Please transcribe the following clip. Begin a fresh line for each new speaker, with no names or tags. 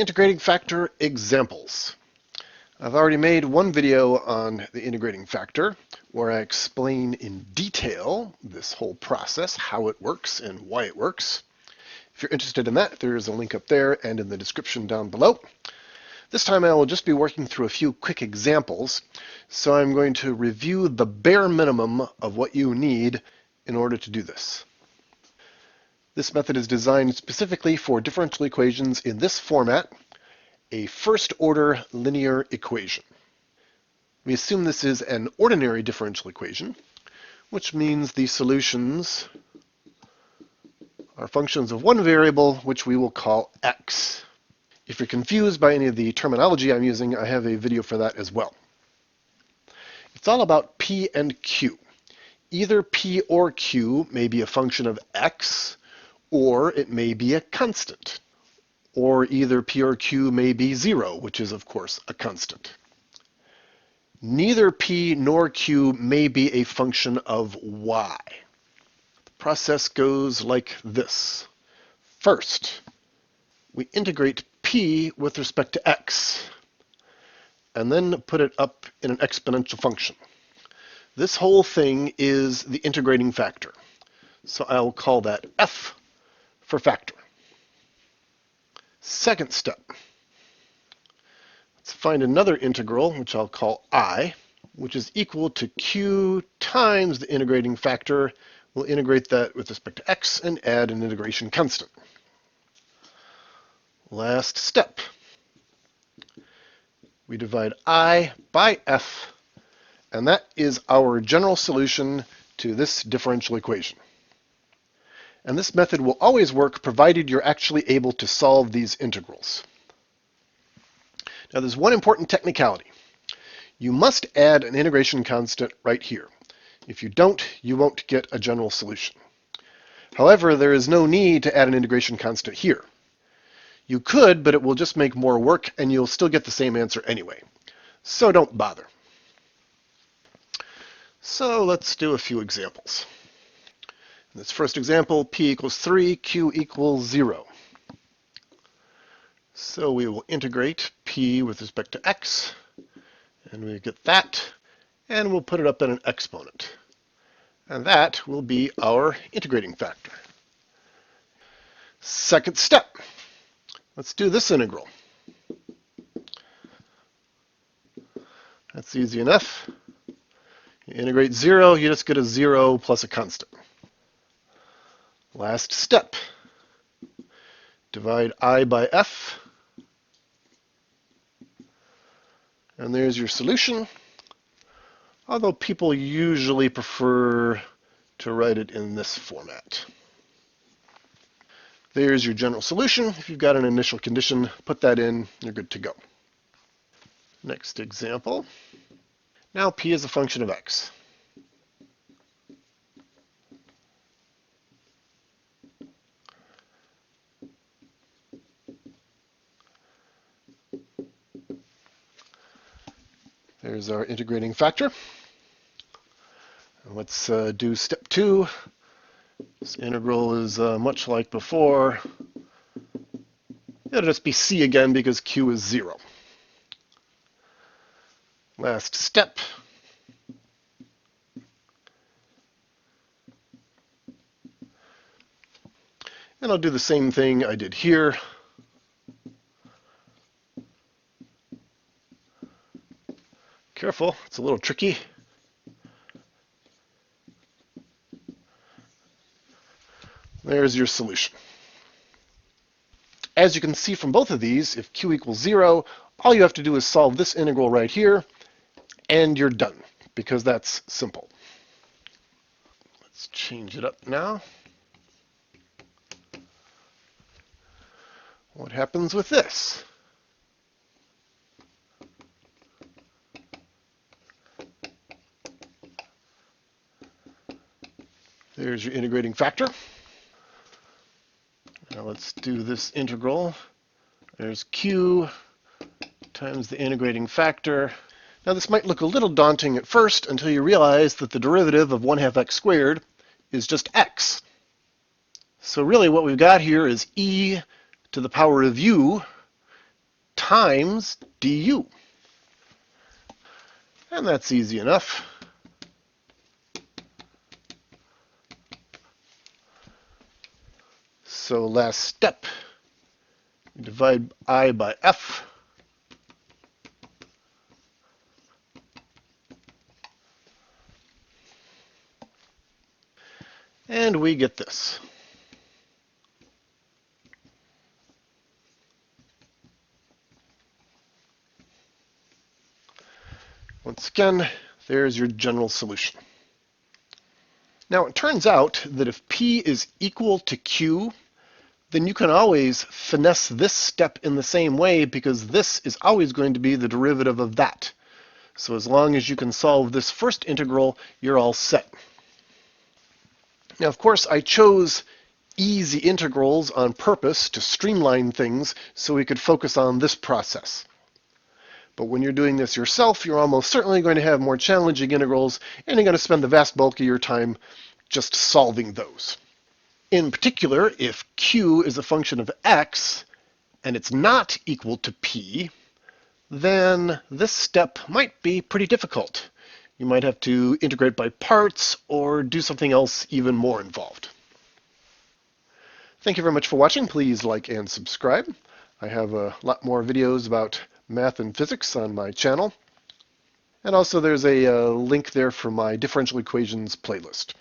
Integrating factor examples. I've already made one video on the integrating factor where I explain in detail this whole process, how it works and why it works. If you're interested in that, there's a link up there and in the description down below. This time I will just be working through a few quick examples, so I'm going to review the bare minimum of what you need in order to do this. This method is designed specifically for differential equations in this format, a first-order linear equation. We assume this is an ordinary differential equation, which means the solutions are functions of one variable, which we will call x. If you're confused by any of the terminology I'm using, I have a video for that as well. It's all about p and q. Either p or q may be a function of x, or it may be a constant. Or either p or q may be 0, which is, of course, a constant. Neither p nor q may be a function of y. The process goes like this. First, we integrate p with respect to x, and then put it up in an exponential function. This whole thing is the integrating factor, so I'll call that f for factor. Second step, let's find another integral, which I'll call I, which is equal to q times the integrating factor. We'll integrate that with respect to x and add an integration constant. Last step, we divide I by f, and that is our general solution to this differential equation. And this method will always work provided you're actually able to solve these integrals. Now there's one important technicality. You must add an integration constant right here. If you don't, you won't get a general solution. However, there is no need to add an integration constant here. You could, but it will just make more work and you'll still get the same answer anyway. So don't bother. So let's do a few examples. In this first example, p equals 3, q equals 0. So we will integrate p with respect to x, and we get that, and we'll put it up in an exponent. And that will be our integrating factor. Second step, let's do this integral. That's easy enough. You integrate 0, you just get a 0 plus a constant. Last step, divide I by f, and there's your solution, although people usually prefer to write it in this format. There's your general solution. If you've got an initial condition, put that in, you're good to go. Next example. Now p is a function of x. There's our integrating factor. And let's do step 2. This integral is much like before. It'll just be c again because q is 0. Last step. And I'll do the same thing I did here. Careful, it's a little tricky. There's your solution. As you can see from both of these, if q equals 0, all you have to do is solve this integral right here, and you're done, because that's simple. Let's change it up now. What happens with this? There's your integrating factor. Now let's do this integral. There's q times the integrating factor. Now this might look a little daunting at first until you realize that the derivative of 1/2 x squared is just x. So really what we've got here is e to the power of u times du. And that's easy enough. So last step, we divide I by f. And we get this. Once again, there's your general solution. Now, it turns out that if P is equal to Q, then you can always finesse this step in the same way because this is always going to be the derivative of that. So as long as you can solve this first integral, you're all set. Now, of course, I chose easy integrals on purpose to streamline things so we could focus on this process. But when you're doing this yourself, you're almost certainly going to have more challenging integrals, and you're going to spend the vast bulk of your time just solving those. In particular, if q is a function of x, and it's not equal to p, then this step might be pretty difficult. You might have to integrate by parts or do something else even more involved. Thank you very much for watching. Please like and subscribe. I have a lot more videos about math and physics on my channel. And also there's a link there for my differential equations playlist.